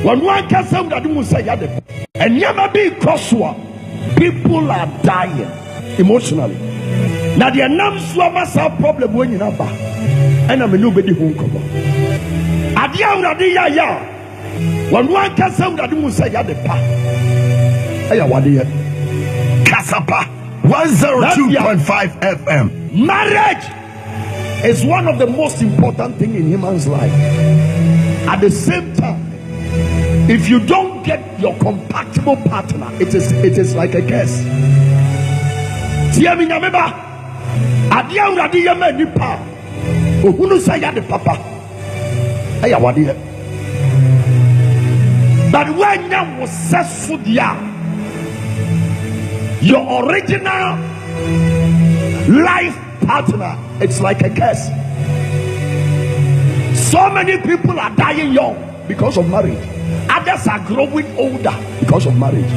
When one can say that you say and never be crosswa, people are dying emotionally. Now the names must have problem when you number, and I'm a nobody who come. When one can say that you say the pa, Kasapa 102.5 FM. Marriage is one of the most important things in human's life. At the same time, if you don't get your compatible partner, it is like a curse. But when you was successful, your original life partner, it's like a curse. So many people are dying young because of marriage. Others are growing older because of marriage.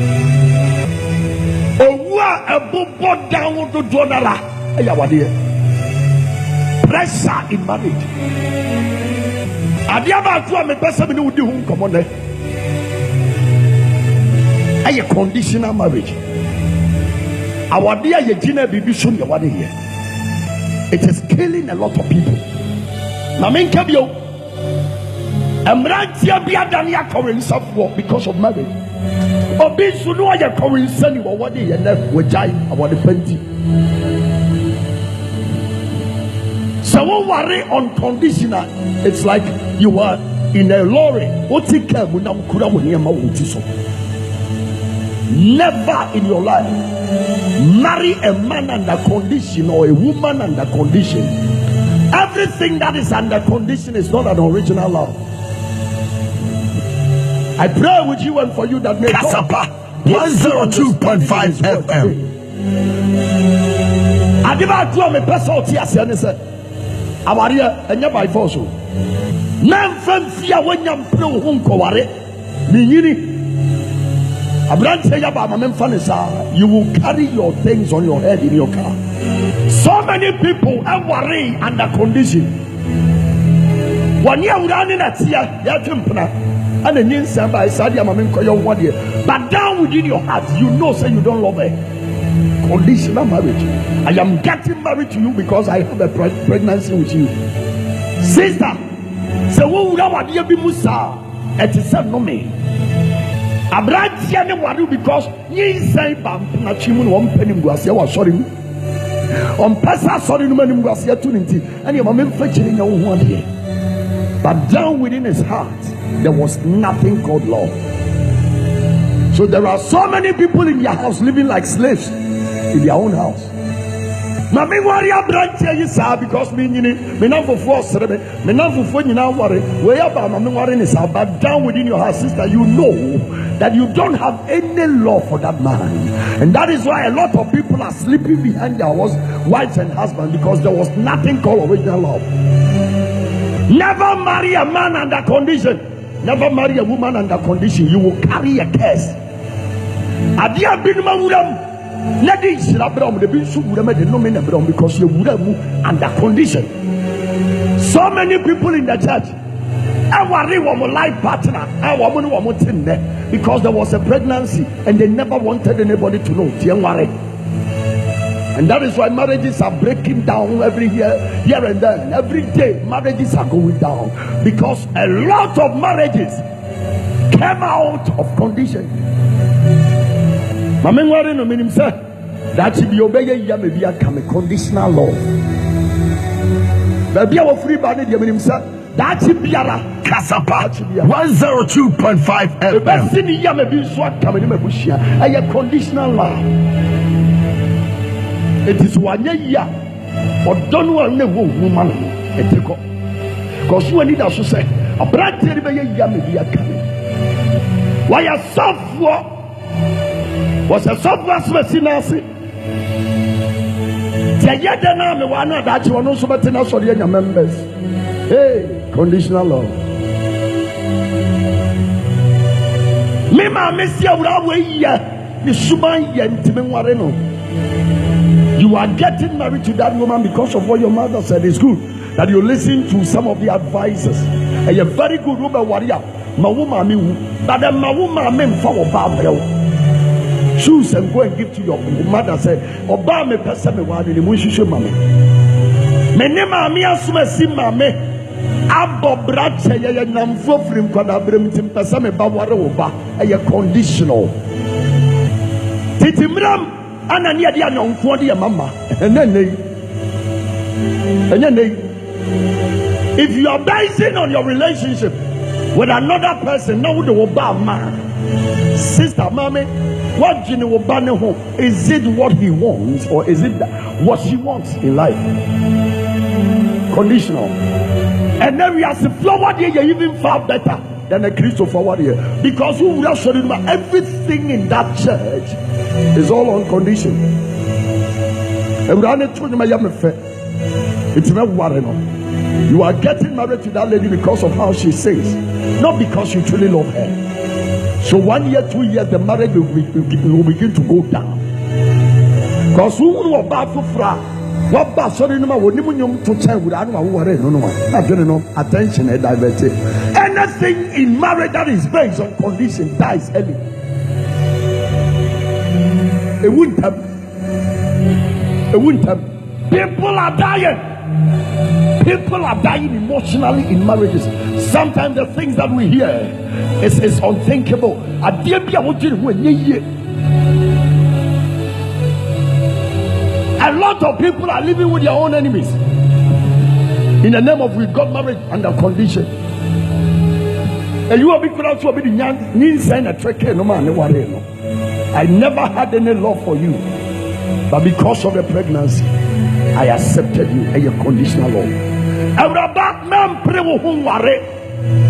Pressure in marriage. A conditional marriage. It is killing a lot of people. Because of marriage. So don't worry on conditional. It's like you are in a lorry. Never in your life marry a man under condition or a woman under condition. Everything that is under condition is not an original love. I pray with you and for you that may Kasapa 102.5 FM. I give out to me person and say, Awaria and by force. Nan from fear when you pro home koware. Minini. You will carry your things on your head in your car. So many people are worried under condition. When you are running at here, and the name by Sadia but down within your heart, you know, say you don't love her. Conditional marriage. I am getting married to you because I have a pregnancy with you, sister. So what would you be Musa? It is no me. Because ye say na chimu no mpani mguase wa sorry on pesa sorry no mani mguase tuninti and your mama fetching your one here. But down within his heart there was nothing called love. So there are so many people in your house living like slaves in their own house. Mami worry branch you say because me not for force me not for you now worry where about mami worry is but down within your house, sister, you know that you don't have any love for that man, and that is why a lot of people are sleeping behind their wives and husbands because there was nothing called original love. Never marry a man under condition. Never marry a woman under condition. You will carry a curse. Adia bin mawuram. Because you would have under condition. So many people in the church, I worry one life partner, I want because there was a pregnancy and they never wanted anybody to know. And that is why marriages are breaking down every year, here and there. Every day, marriages are going down because a lot of marriages came out of condition. Mama worry no meaning say that should be obeying ya maybe a conditional love. Baby our free body the meaning say that should be a Kasapa 102.5 FM. Best in ya maybe swat come in bushia a conditional love. It is 1 year or don't want no woman etiko. Because when it also say a brand ya maybe a coming. Why a soft was a software specialist. Tayadana me wana that you no so betina so your members. Hey, conditional love. Me ma me sia wura we ya ni suban ya ntime nware no. You are getting married to that woman because of what your mother said. It's good that you listen to some of the advices A very good Ruba warrior. Mawuma me, but the Mawuma men for Barbell. Choose and go and give to your mother. Say, Obama person me one in the Mushu Mammy. Menema me asuma simame. Abo brache ye namfo frim kwada brem tim pesa me ba ware wo ba. A conditional. Titimram anani ade anonko de mama. If you are basing on your relationship with another person, now the woba man, sister, mommy, what you know about home? Is it what he wants or is it what she wants in life? Conditional. And then we have to forward here, you're even far better than a Christian forward here, because who will show you everything in that church is all on condition. And it's not worrying on. You are getting married to that lady because of how she sings, not because you truly love her. So 1 year, 2 years, the marriage will begin to go down. Because who will about to fra? What bad sorry no matter to tell with no attention and diverted. Anything in marriage that is based on condition dies early. It wouldn't have. People are dying. People are dying emotionally in marriages. Sometimes the things that we hear is unthinkable. A lot of people are living with their own enemies in the name of we got married under condition. And you will be crowd to be the young inside a trick. No man, I never had any love for you, but because of the pregnancy, I accepted you as a conditional love.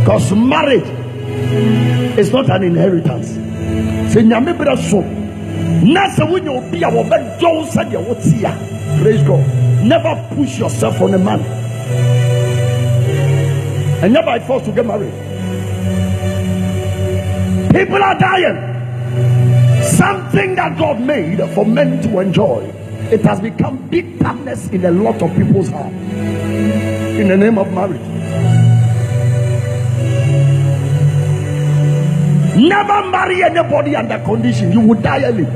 Because marriage is not an inheritance. Say Nyame bra so. Nasa when you be our bed Jones and your what's here. Praise God. Never push yourself on a man. And never by force to get married. People are dying. Something that God made for men to enjoy, it has become bitterness in a lot of people's heart in the name of marriage. Never marry anybody under condition. You will die early.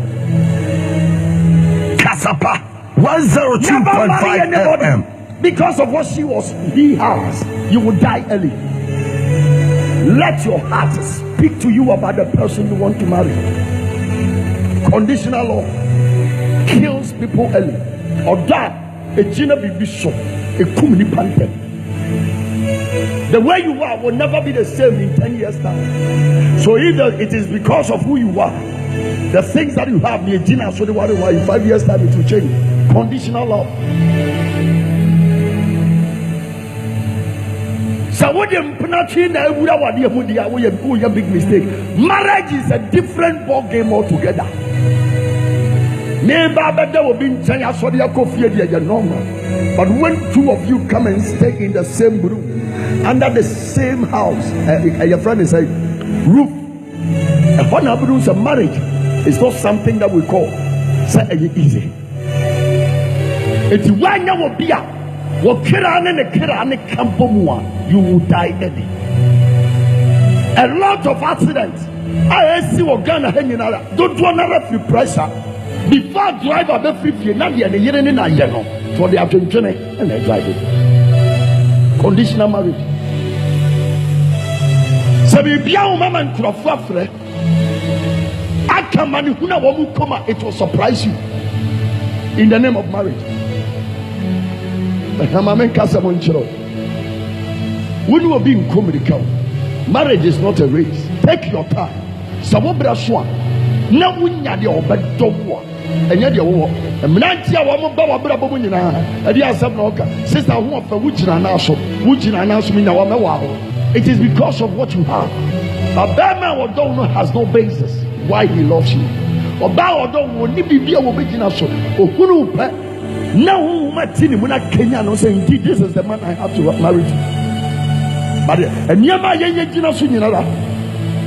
Kasapa 102.5 FM. Because of what he has, you will die early. Let your heart speak to you about the person you want to marry. Conditional love kills people early. Or that a gina be so a kumni pantem. The way you are will never be the same in 10 years time. So either it is because of who you are, the things that you have, the gina so the worry why in 5 years time it will change. Conditional love. So what you a big mistake. Marriage is a different ball game altogether. But when two of you come and stay in the same room, under the same house, your friend is saying, roof. And what happens in marriage is not something that we call easy. It's when you will be a you will die early. A lot of accidents. I see what Ghana hanging out. Don't want to feel pressure. Before driver be free, now they are in a yellow. So they have to train and they drive it. Conditional marriage. So if you are mama and crofafre, I can manihuna wamu koma. It will surprise you in the name of marriage. When you are being communicable, marriage is not a race. Take your time. Sabobra swan. Now we need the obed dog. And yet, you sister, who of which it is because of what you have. A bad man or don't know has no basis why he loves you. Or bow or don't want to be able to now, when I Kenya say, indeed, this is the man I have to marry to. But and nearby,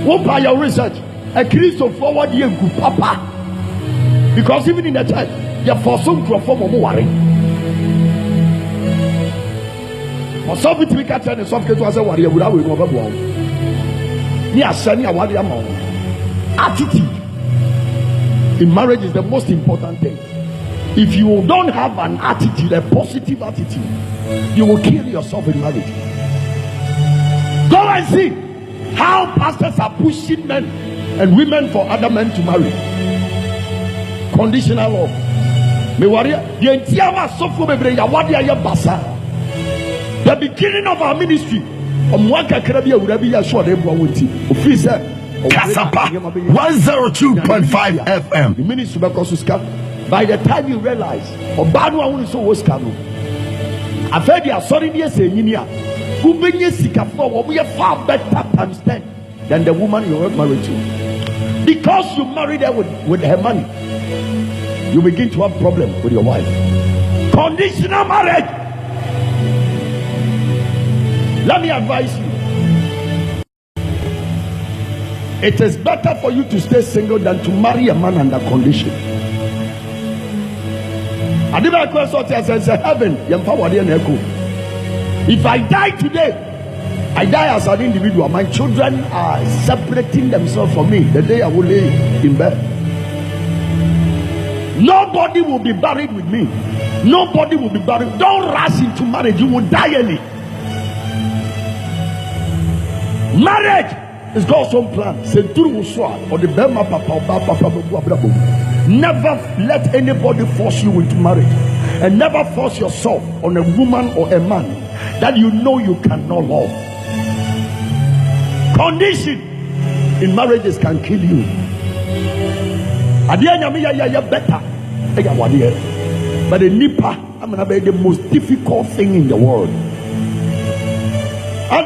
what by your research, a Christian forward year good papa. Because even in the church, they are for some form of worry. For something to be catch and some case was a warrior without we over one. Near Sunny, a warrior mount. Attitude in marriage is the most important thing. If you don't have an attitude, a positive attitude, you will kill yourself in marriage. Go and see how pastors are pushing men and women for other men to marry. Conditional love. The beginning of our ministry, Kasapa 102.5 FM. The ministry by the time you realize, Obano is so was cano. I've heard you are sorry, yes, who bring you sick for we are far better times 10 than the woman you were married to. Because you married her with her money, you begin to have problem with your wife. Conditional marriage. Let me advise you. It is better for you to stay single than to marry a man under condition. I did my question and say, heaven, if I die today, I die as an individual. My children are separating themselves from me the day I will lay in bed. Nobody will be buried with me. Nobody will be buried. Don't rush into marriage. You will die early. Marriage is God's own plan. Or the Bema Papa. Never let anybody force you into marriage, and never force yourself on a woman or a man that you know you cannot love. Condition in marriages can kill you. Better, but the nipa, I'm gonna be the most difficult thing in the world. I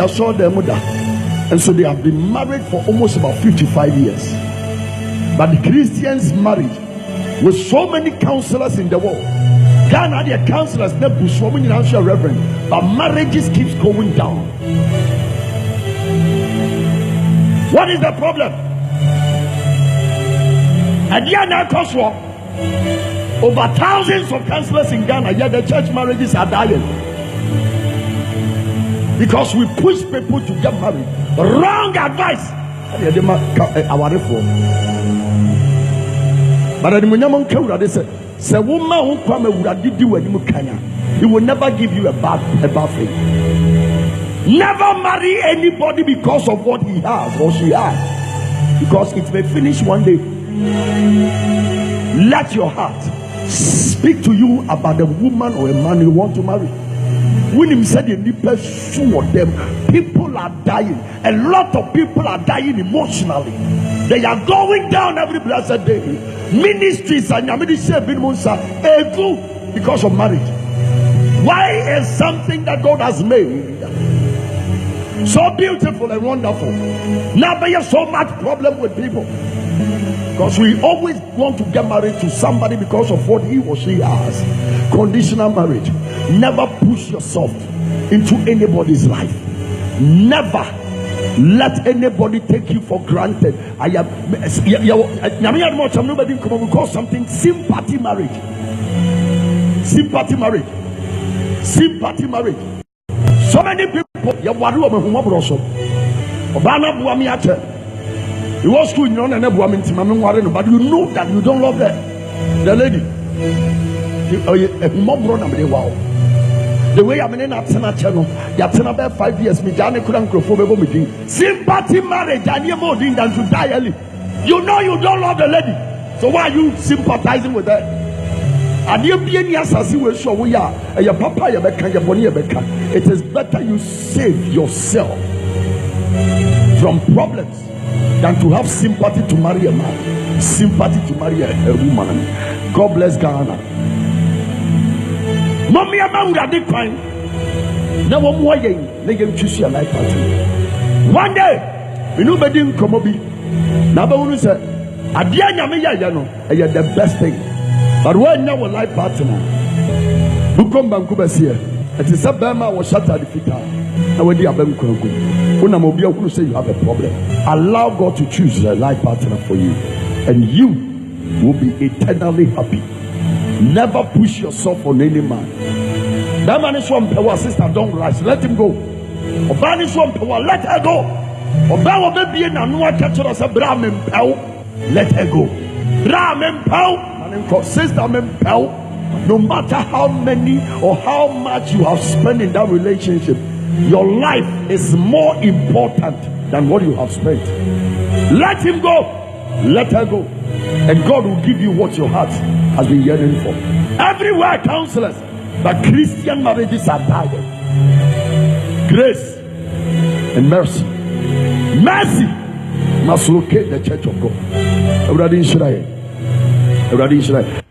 saw them, and so they have been married for almost about 55 years. But the Christians married with so many counselors in the world. Ghana, their counselors, they push women in our reverend, but marriages keeps going down. What is the problem? And yeah, now over thousands of counselors in Ghana, yet the church marriages are dying because we push people to get married. Wrong advice. Our reform. But the Munyamon Kura, they said, "Say woman who come would did you when you can. He will never give you a bad thing. Never marry anybody because of what he has or she has, because it may finish one day. Let your heart speak to you about the woman or a man you want to marry." When him said the people sure them, people are dying. A lot of people are dying emotionally. They are going down every blessed day. Ministries and because of marriage. Why is something that God has made so beautiful and wonderful now there is so much problem with people? Because we always want to get married to somebody because of what he or she has. Conditional marriage. Never push yourself into anybody's life. Never let anybody take you for granted. I am nobody we call something sympathy marriage. Sympathy marriage. Sympathy marriage. So many people you was school, you know, but you know that you don't love the lady. The way I'm in that channel, you have about 5 years. Me, sympathy marriage, and you're more than to die early. You know you don't love the lady, so why are you sympathizing with her? And you be any assassin will show we are. Your papa, your becca, your bonny, your becca. It is better you save yourself from problems than to have sympathy to marry a man, sympathy to marry a woman. God bless Ghana. Mommy, a man would have been crying. Now, one more day, they can choose your life partner. One day, we know better in Komobi. Now, I say, Adia Nyame Yano, you're the best thing. But when now a life partner, who come back to here, it is a Bama was shut at the fita. Now, when you have them, when I'm who say you have a problem, allow God to choose a life partner for you, and you will be eternally happy. Never push yourself on any man. That man is from power, sister, don't rush. Let him go. Oban is from power, let her go. Oban will be in a new catcher as a bram in power. Let her go. Ram in power, sister in power. No matter how many or how much you have spent in that relationship, your life is more important than what you have spent. Let him go. Let her go. And God will give you what your heart has been yearning for. Everywhere counselors, but Christian marriages are dying. Grace and mercy. Mercy must locate the church of God. Everybody in Israel. Everybody in Israel.